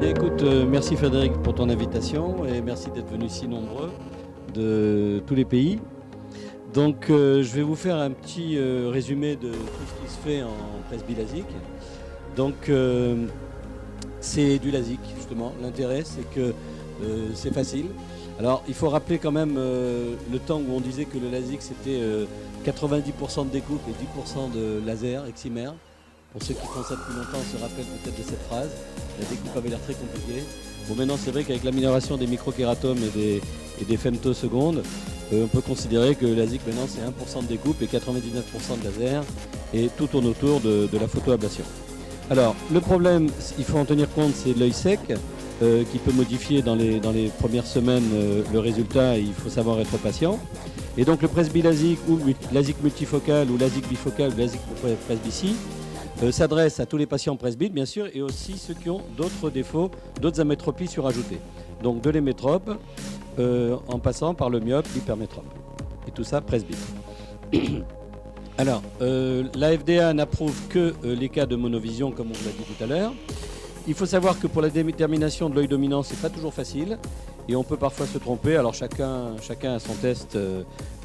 Bien, écoute, merci Frédéric pour ton invitation et merci d'être venus si nombreux de tous les pays. Donc je vais vous faire un petit résumé de tout ce qui se fait en presbyLASIK. Donc c'est du LASIK justement. L'intérêt c'est que c'est facile. Alors il faut rappeler quand même le temps où on disait que le LASIK c'était 90% de découpe et 10% de laser excimer. Pour ceux qui font ça depuis longtemps, on se rappelle peut-être de cette phrase. La découpe avait l'air très compliquée. Bon, maintenant, c'est vrai qu'avec l'amélioration des microkératomes et des femtosecondes, on peut considérer que le LASIK, maintenant, c'est 1% de découpe et 99% de laser. Et tout tourne autour de la photoablation. Alors, le problème, il faut en tenir compte, c'est l'œil sec, qui peut modifier dans les premières semaines le résultat. Et il faut savoir être patient. Et donc, le presbyLASIK ou LASIK multifocal ou LASIK bifocal ou LASIK presbycie s'adresse à tous les patients presbytes, bien sûr, et aussi ceux qui ont d'autres défauts, d'autres amétropies surajoutées. Donc de l'hémétrope, en passant par le myope, l'hypermétrope. Et tout ça presbyte. Alors, la FDA n'approuve que les cas de monovision, comme on vous l'a dit tout à l'heure. Il faut savoir que pour la détermination de l'œil dominant, c'est pas toujours facile. Et on peut parfois se tromper. Alors chacun a son test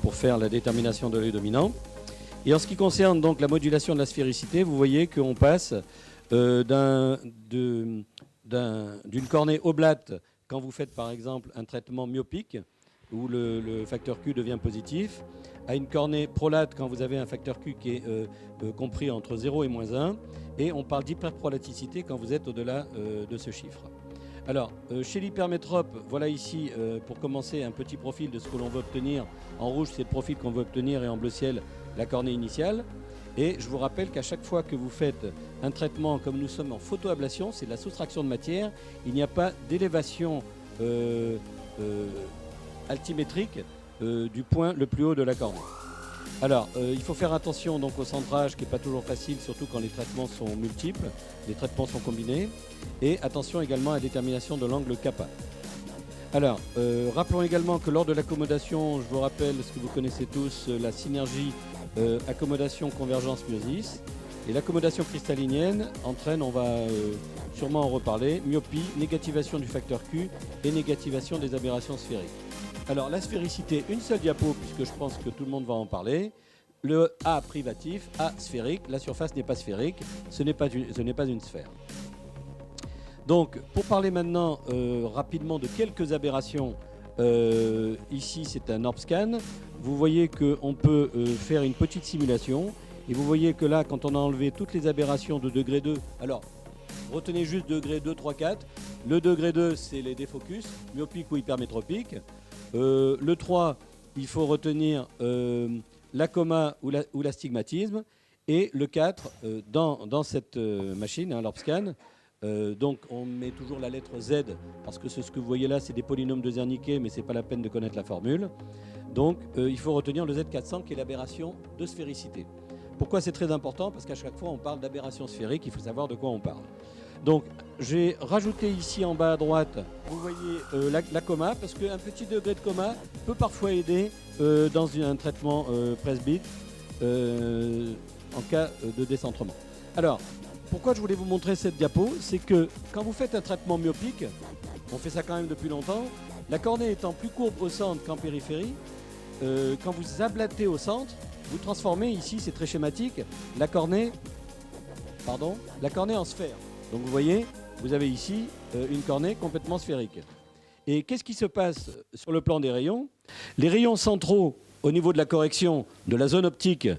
pour faire la détermination de l'œil dominant. Et en ce qui concerne donc la modulation de la sphéricité, vous voyez qu'on passe d'une cornée oblate quand vous faites par exemple un traitement myopique où le facteur Q devient positif, à une cornée prolate quand vous avez un facteur Q qui est compris entre 0 et moins 1, et on parle d'hyperprolaticité quand vous êtes au-delà de ce chiffre. Alors, chez l'hypermétrope, voilà ici, pour commencer, un petit profil de ce que l'on veut obtenir. En rouge, c'est le profil qu'on veut obtenir, et en bleu ciel, la cornée initiale. Et je vous rappelle qu'à chaque fois que vous faites un traitement, comme nous sommes en photoablation, c'est de la soustraction de matière, il n'y a pas d'élévation altimétrique du point le plus haut de la cornée. Alors, il faut faire attention donc au centrage qui n'est pas toujours facile, surtout quand les traitements sont multiples, les traitements sont combinés. Et attention également à la détermination de l'angle kappa. Alors, rappelons également que lors de l'accommodation, je vous rappelle ce que vous connaissez tous, la synergie accommodation-convergence-myosis. Et l'accommodation cristallinienne entraîne, on va sûrement en reparler, myopie, négativation du facteur Q et négativation des aberrations sphériques. Alors, la sphéricité, une seule diapo, puisque je pense que tout le monde va en parler. Le A privatif, A sphérique, la surface n'est pas sphérique, ce n'est pas une sphère. Donc, pour parler maintenant rapidement de quelques aberrations, ici c'est un OrbScan. Vous voyez qu'on peut faire une petite simulation. Et vous voyez que là, quand on a enlevé toutes les aberrations de degré 2, alors retenez juste degré 2, 3, 4. Le degré 2, c'est les défocus, myopique ou hypermétropique. Le 3, il faut retenir l'acoma ou l'astigmatisme. Et le 4, dans cette machine, l'OrbScan, donc on met toujours la lettre Z, parce que ce que vous voyez là, c'est des polynômes de Zernicke, mais ce n'est pas la peine de connaître la formule. Donc il faut retenir le Z400, qui est l'aberration de sphéricité. Pourquoi c'est très important? Parce qu'à chaque fois, on parle d'aberration sphérique, il faut savoir de quoi on parle. Donc j'ai rajouté ici en bas à droite, vous voyez la coma, parce qu'un petit degré de coma peut parfois aider dans un traitement presbyte en cas de décentrement. Alors, pourquoi je voulais vous montrer cette diapo? C'est que quand vous faites un traitement myopique, on fait ça quand même depuis longtemps, la cornée étant plus courbe au centre qu'en périphérie, quand vous ablatez au centre, vous transformez ici, c'est très schématique, la cornée en sphère. Donc vous voyez, vous avez ici une cornée complètement sphérique. Et qu'est-ce qui se passe sur le plan des rayons? Les rayons centraux, au niveau de la correction de la zone optique,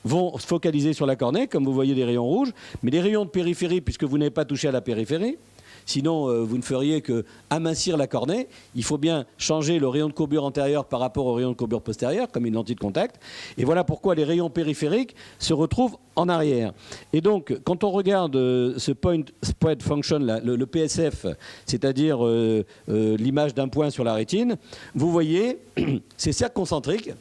vont se focaliser sur la cornée, comme vous voyez des rayons rouges, mais les rayons de périphérie, puisque vous n'avez pas touché à la périphérie, sinon vous ne feriez que amincir la cornée, il faut bien changer le rayon de courbure antérieur par rapport au rayon de courbure postérieur, comme une lentille de contact, et voilà pourquoi les rayons périphériques se retrouvent en arrière. Et donc, quand on regarde ce Point Spread Function, le PSF, c'est-à-dire l'image d'un point sur la rétine, vous voyez, ces cercles concentriques,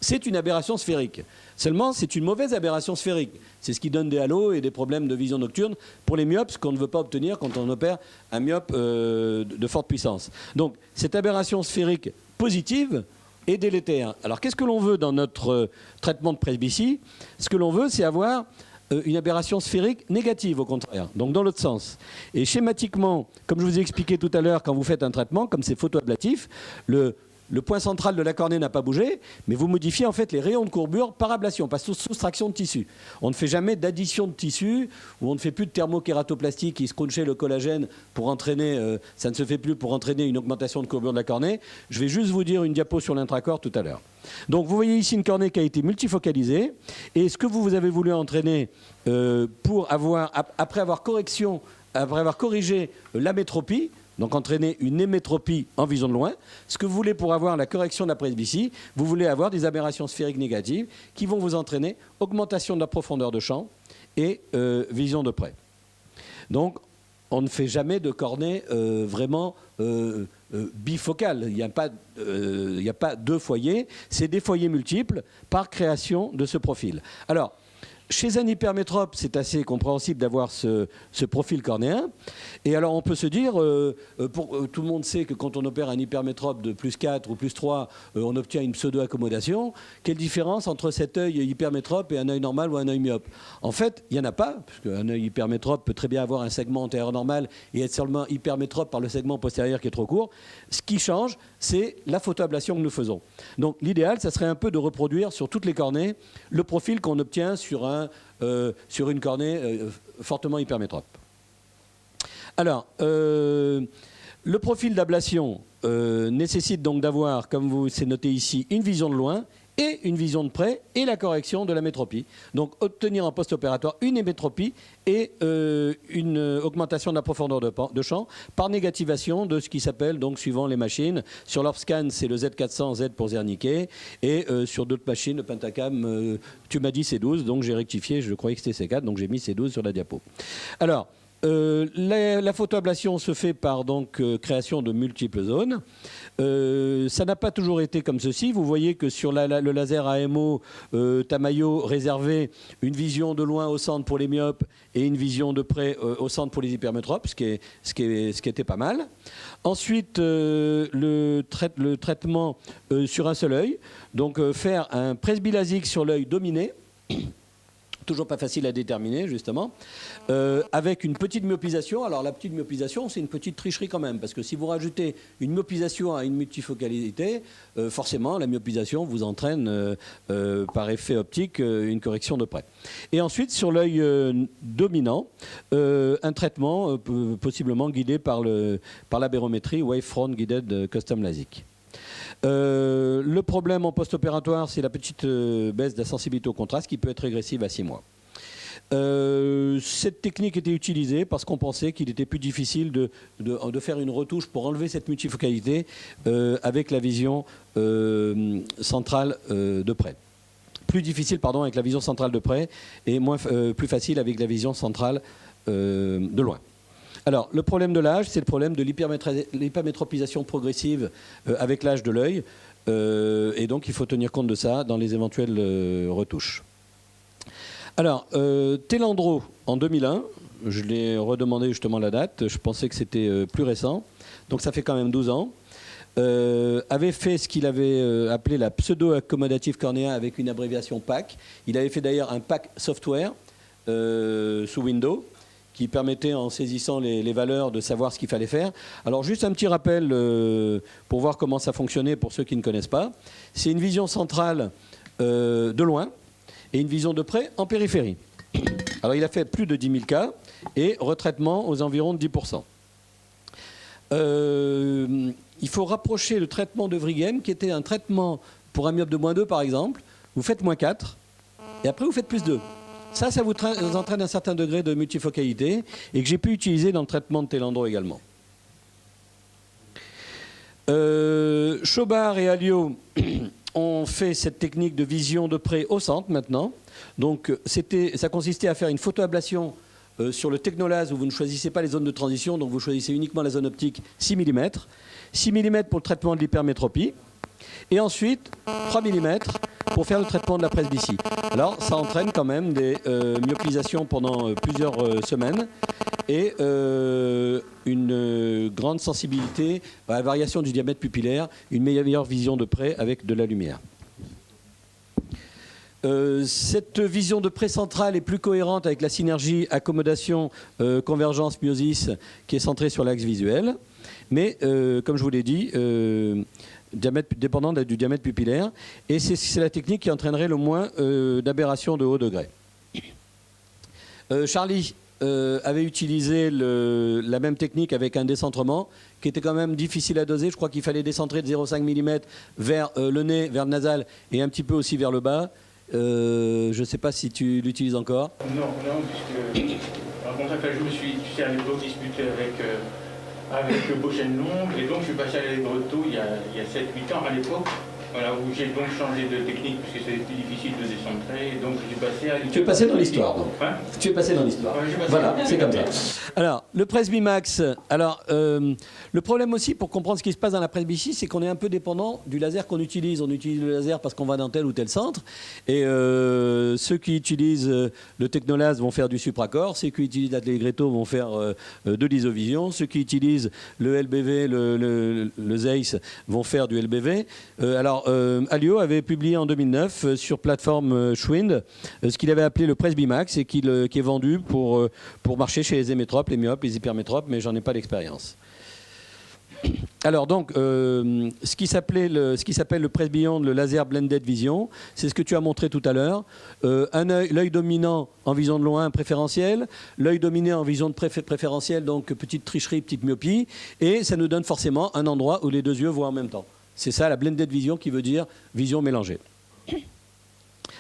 c'est une aberration sphérique. Seulement, c'est une mauvaise aberration sphérique. C'est ce qui donne des halos et des problèmes de vision nocturne pour les myopes, qu'on ne veut pas obtenir quand on opère un myope de forte puissance. Donc, cette aberration sphérique positive est délétère. Alors, qu'est-ce que l'on veut dans notre traitement de presbytie? Ce que l'on veut, c'est avoir une aberration sphérique négative au contraire, donc dans l'autre sens. Et schématiquement, comme je vous ai expliqué tout à l'heure, quand vous faites un traitement, comme c'est photoablatif, le point central de la cornée n'a pas bougé, mais vous modifiez en fait les rayons de courbure par ablation, par soustraction de tissu. On ne fait jamais d'addition de tissu, ou on ne fait plus de thermokératoplastie qui scrunchait le collagène pour entraîner, ça ne se fait plus pour entraîner une augmentation de courbure de la cornée. Je vais juste vous dire une diapo sur l'intracorps tout à l'heure. Donc vous voyez ici une cornée qui a été multifocalisée, et ce que vous avez voulu entraîner pour avoir, après avoir corrigé l'amétropie, donc entraîner une hémétropie en vision de loin. Ce que vous voulez pour avoir la correction de la presbytie, vous voulez avoir des aberrations sphériques négatives qui vont vous entraîner augmentation de la profondeur de champ et vision de près. Donc on ne fait jamais de cornée vraiment bifocale. Il n'y a pas deux foyers, c'est des foyers multiples par création de ce profil. Alors, chez un hypermétrope, c'est assez compréhensible d'avoir ce profil cornéen. Et alors, on peut se dire, tout le monde sait que quand on opère un hypermétrope de plus 4 ou plus 3, on obtient une pseudo-accommodation. Quelle différence entre cet œil hypermétrope et un œil normal ou un œil myope? En fait, il n'y en a pas, parce qu'un œil hypermétrope peut très bien avoir un segment antérieur normal et être seulement hypermétrope par le segment postérieur qui est trop court. Ce qui change, c'est la photoablation que nous faisons. Donc, l'idéal, ça serait un peu de reproduire sur toutes les cornées le profil qu'on obtient sur une cornée fortement hypermétrope. Alors, le profil d'ablation nécessite donc d'avoir, comme c'est noté ici, une vision de loin et une vision de près et la correction de la métropie. Donc, obtenir en post-opératoire une hémétropie et une augmentation de la profondeur de champ par négativation de ce qui s'appelle, donc suivant les machines, sur leur scan, c'est le Z400, Z pour Zernicke, et sur d'autres machines, le Pentacam, tu m'as dit C12, donc j'ai rectifié, je croyais que c'était C4, donc j'ai mis C12 sur la diapo. Alors, la photoablation se fait par donc création de multiples zones. Ça n'a pas toujours été comme ceci. Vous voyez que sur le laser AMO Tamayo réservait une vision de loin au centre pour les myopes et une vision de près au centre pour les hypermétropes, ce qui était pas mal. Ensuite, le traitement sur un seul œil, donc faire un presbylasique sur l'œil dominé. Toujours pas facile à déterminer, justement, avec une petite myopisation. Alors, la petite myopisation, c'est une petite tricherie quand même, parce que si vous rajoutez une myopisation à une multifocalité, forcément, la myopisation vous entraîne, par effet optique, une correction de près. Et ensuite, sur l'œil dominant, un traitement possiblement guidé par la barométrie Wavefront Guided Custom LASIK. Le problème en post-opératoire, c'est la petite baisse de la sensibilité au contraste qui peut être régressive à 6 mois. Cette technique était utilisée parce qu'on pensait qu'il était plus difficile de faire une retouche pour enlever cette multifocalité avec la vision centrale de près. Plus difficile, pardon, avec la vision centrale de près et plus facile avec la vision centrale de loin. Alors, le problème de l'âge, c'est le problème de l'hypermétropisation progressive avec l'âge de l'œil. Et donc, il faut tenir compte de ça dans les éventuelles retouches. Alors, Telandro, en 2001, je l'ai redemandé justement la date, je pensais que c'était plus récent, donc ça fait quand même 12 ans, avait fait ce qu'il avait appelé la pseudo-accommodative cornéa avec une abréviation PAC. Il avait fait d'ailleurs un PAC software sous Windows, qui permettait, en saisissant les valeurs, de savoir ce qu'il fallait faire. Alors, juste un petit rappel pour voir comment ça fonctionnait pour ceux qui ne connaissent pas. C'est une vision centrale de loin et une vision de près en périphérie. Alors, il a fait plus de 10 000 cas et retraitement aux environs de 10%. Il faut rapprocher le traitement de Vrighem, qui était un traitement pour un myope de -2, par exemple. Vous faites -4 et après, vous faites +2. Ça vous entraîne un certain degré de multifocalité et que j'ai pu utiliser dans le traitement de Telandro également. Chobard et Alliot ont fait cette technique de vision de près au centre maintenant. Donc ça consistait à faire une photoablation sur le technolase où vous ne choisissez pas les zones de transition, donc vous choisissez uniquement la zone optique 6 mm. 6 mm pour le traitement de l'hypermétropie. Et ensuite, 3 mm pour faire le traitement de la presbytie. Alors, ça entraîne quand même des myopisations pendant plusieurs semaines et une grande sensibilité à la variation du diamètre pupillaire, une meilleure vision de près avec de la lumière. Cette vision de près central est plus cohérente avec la synergie accommodation, convergence, myosis qui est centrée sur l'axe visuel. Mais, comme je vous l'ai dit, dépendant du diamètre pupillaire. Et c'est la technique qui entraînerait le moins d'aberrations de haut degré. Charlie avait utilisé la même technique avec un décentrement qui était quand même difficile à doser. Je crois qu'il fallait décentrer de 0,5 mm vers le nez, vers le nasal et un petit peu aussi vers le bas. Je ne sais pas si tu l'utilises encore. Non, puisque je me suis, tu sais, à l'époque disputé avec Beauchesne-Long, et donc je suis passé à l'Allegretto il y a 7-8 ans à l'époque. Voilà, où j'ai donc changé de technique parce que c'était plus difficile de décentrer. Et donc je suis passé à... Tu es passé dans l'histoire, donc. Hein? Tu es passé dans l'histoire. Ouais, voilà, c'est comme ça. Alors, le Presbymax. Alors, le problème aussi, pour comprendre ce qui se passe dans la presbytie, c'est qu'on est un peu dépendant du laser qu'on utilise. On utilise le laser parce qu'on va dans tel ou tel centre. Et ceux qui utilisent le Technolas vont faire du supracor. Ceux qui utilisent l'Allegretto vont faire de l'isovision. Ceux qui utilisent le LBV, le Zeiss, vont faire du LBV. Alors, Alio avait publié en 2009 sur plateforme Schwind ce qu'il avait appelé le Presbymax et qui est vendu pour marcher chez les hémétropes, les myopes, les hypermétropes, mais j'en ai pas l'expérience. Alors donc, ce qui s'appelle le Presbeyond, le laser blended vision, c'est ce que tu as montré tout à l'heure. L'œil dominant en vision de loin préférentiel, l'œil dominé en vision de préférentielle, donc petite tricherie, petite myopie, et ça nous donne forcément un endroit où les deux yeux voient en même temps. C'est ça la blended vision qui veut dire vision mélangée.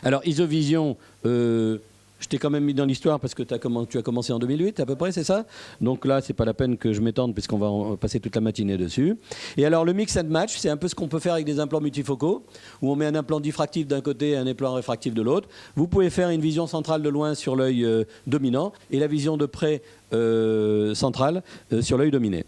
Alors isovision, je t'ai quand même mis dans l'histoire parce que tu as commencé en 2008 à peu près, c'est ça? Donc là, c'est pas la peine que je m'étende puisqu'on va passer toute la matinée dessus. Et alors le mix and match, c'est un peu ce qu'on peut faire avec des implants multifocaux où on met un implant diffractif d'un côté et un implant réfractif de l'autre. Vous pouvez faire une vision centrale de loin sur l'œil dominant et la vision de près centrale sur l'œil dominé.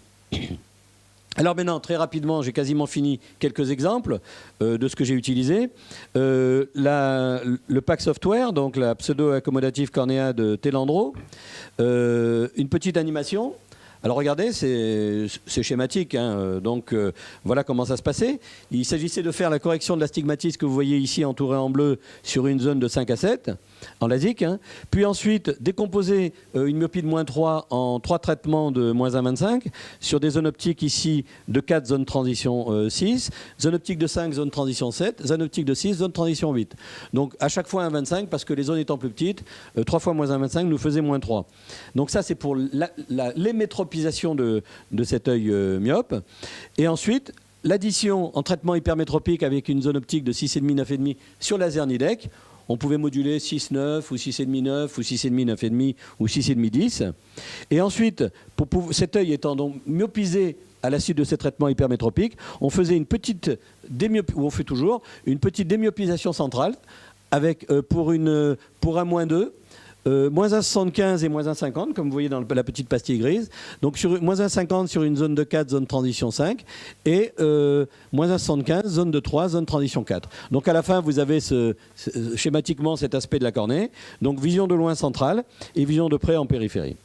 Alors maintenant, très rapidement, j'ai quasiment fini quelques exemples de ce que j'ai utilisé. Le pack software, donc la pseudo-accommodative cornéa de Telandro. Une petite animation. Alors regardez, c'est schématique, hein, donc voilà comment ça se passait. Il s'agissait de faire la correction de l'astigmatisme que vous voyez ici entouré en bleu sur une zone de 5 à 7 en LASIK, hein. Puis ensuite décomposer une myopie de -3 en 3 traitements de -1,25 sur des zones optiques ici de 4, zone transition 6, zone optique de 5, zone transition 7, zone optique de 6, zone transition 8. Donc à chaque fois 1,25 parce que les zones étant plus petites, 3 fois -1,25 nous faisait -3. Donc ça c'est pour l'hémétropisation de cet œil myope. Et ensuite, l'addition en traitement hypermétropique avec une zone optique de 6,5, 9,5 sur laser Nidec. On pouvait moduler 6,9 ou 6,5, 9 ou 6,5, 9,5 ou 6,5, 10. Et ensuite, cet œil étant donc myopisé à la suite de ces traitements hypermétropiques, on faisait une petite démyopie, ou on fait toujours, une petite démyopisation centrale avec, pour un -2, -1,75 et -1,50, comme vous voyez dans la petite pastille grise. Donc sur -1,50 sur une zone de 4, zone transition 5, et -1,75, zone de 3, zone transition 4. Donc à la fin, vous avez schématiquement cet aspect de la cornée. Donc vision de loin centrale et vision de près en périphérie.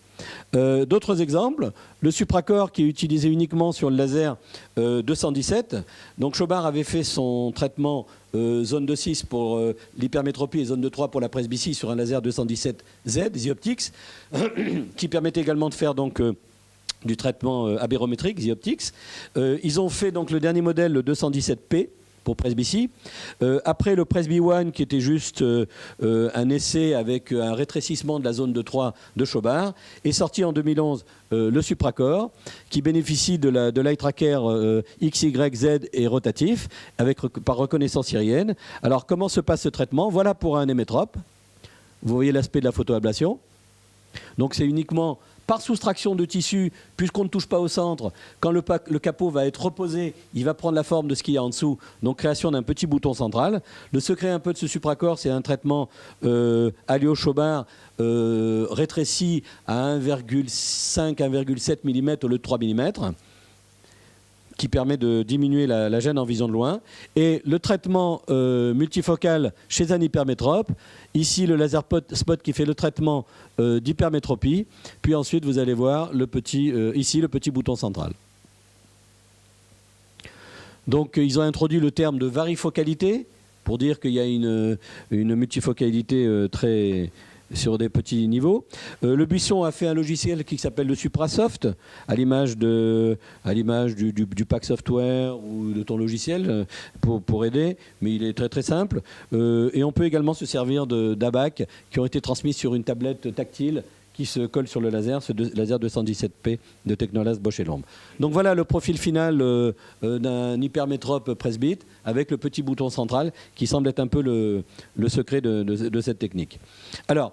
D'autres exemples, le supracor qui est utilisé uniquement sur le laser 217. Donc Chobard avait fait son traitement zone de 6 pour l'hypermétropie et zone de 3 pour la presbytie sur un laser 217Z, Zyoptics, qui permettait également de faire donc du traitement abérométrique, Zyoptics. Ils ont fait donc le dernier modèle, le 217P, pour Presbytie. Après le Presby One, qui était juste un essai avec un rétrécissement de la zone de 3 de Chobard, est sorti en 2011 le Supracor, qui bénéficie de l'eye tracker XYZ et rotatif, par reconnaissance syrienne. Alors, comment se passe ce traitement? Voilà pour un hémétrope. Vous voyez l'aspect de la photoablation. Donc, c'est uniquement par soustraction de tissu, puisqu'on ne touche pas au centre, quand le capot va être reposé, il va prendre la forme de ce qu'il y a en dessous, donc création d'un petit bouton central. Le secret un peu de ce supracor, c'est un traitement Alio-Chobard rétréci à 1,5, 1,7 mm au lieu de 3 mm, qui permet de diminuer la gêne en vision de loin. Et le traitement multifocal chez un hypermétrope, ici le laser spot qui fait le traitement d'hypermétropie, puis ensuite vous allez voir ici le petit bouton central. Donc ils ont introduit le terme de varifocalité, pour dire qu'il y a une multifocalité sur des petits niveaux. Le Buisson a fait un logiciel qui s'appelle le Suprasoft, à l'image du pack software ou de ton logiciel pour aider, mais il est très très simple. Et on peut également se servir d'ABAC qui ont été transmis sur une tablette tactile qui se colle sur le laser, ce laser 217P de Technolas Bosch et Lomb. Donc voilà le profil final d'un hypermétrope presbyte avec le petit bouton central qui semble être un peu le secret de cette technique. Alors,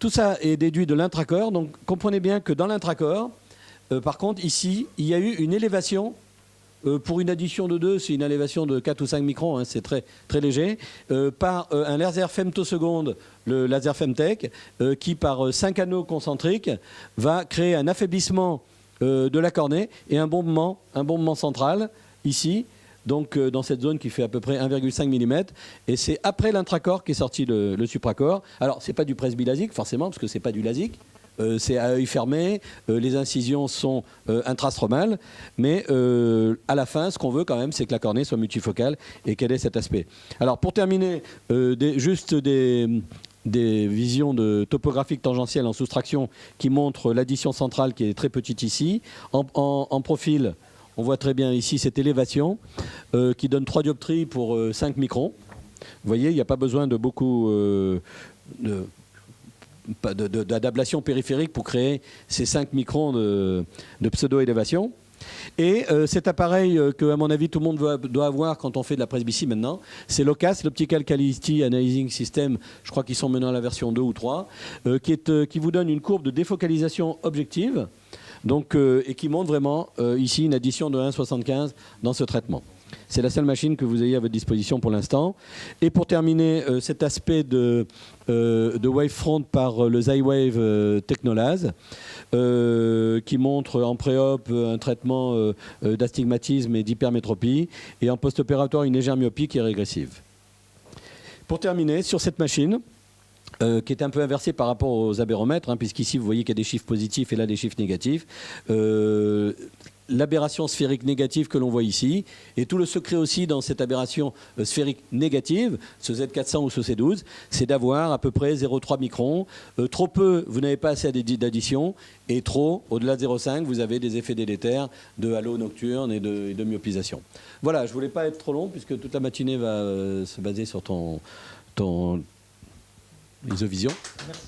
tout ça est déduit de l'intracore, donc comprenez bien que dans l'intracore, par contre, ici, il y a eu une élévation. Pour une addition de 2, c'est une élévation de 4 ou 5 microns, hein, c'est très, très léger, par un laser femtoseconde, le laser Femtech, qui par 5 anneaux concentriques va créer un affaiblissement de la cornée et un bombement central, ici, donc dans cette zone qui fait à peu près 1,5 mm. Et c'est après l'intracore qu'est sorti le supracore. Alors, ce n'est pas du presbylasique, forcément, parce que ce n'est pas du lasique. C'est à œil fermé, les incisions sont intrastromales, mais à la fin, ce qu'on veut quand même, c'est que la cornée soit multifocale et qu'elle ait cet aspect. Alors pour terminer, juste des visions topographiques tangentielles en soustraction qui montrent l'addition centrale qui est très petite ici. En profil, on voit très bien ici cette élévation qui donne 3 dioptries pour 5 microns. Vous voyez, il n'y a pas besoin de beaucoup d'ablation périphérique pour créer ces 5 microns de pseudo-élévation. Et cet appareil que, à mon avis, tout le monde doit avoir quand on fait de la presbytie maintenant, c'est l'OCAS, l'Optical Quality Analyzing System. Je crois qu'ils sont maintenant à la version 2 ou 3, qui vous donne une courbe de défocalisation objective, donc, et qui montre vraiment ici une addition de 1,75 dans ce traitement. C'est la seule machine que vous ayez à votre disposition pour l'instant. Et pour terminer, cet aspect de wavefront par le Zywave Technolas, qui montre en pré-op un traitement d'astigmatisme et d'hypermétropie, et en post-opératoire une légère myopie qui est régressive. Pour terminer, sur cette machine, qui est un peu inversée par rapport aux abéromètres, hein, puisqu'ici vous voyez qu'il y a des chiffres positifs et là des chiffres négatifs, l'aberration sphérique négative que l'on voit ici, et tout le secret aussi dans cette aberration sphérique négative, ce Z400 ou ce C12, c'est d'avoir à peu près 0,3 microns. Trop peu, vous n'avez pas assez d'addition, et trop, au-delà de 0,5, vous avez des effets délétères de halo nocturne et de myopisation. Voilà, je ne voulais pas être trop long, puisque toute la matinée va se baser sur ton isovision. Merci.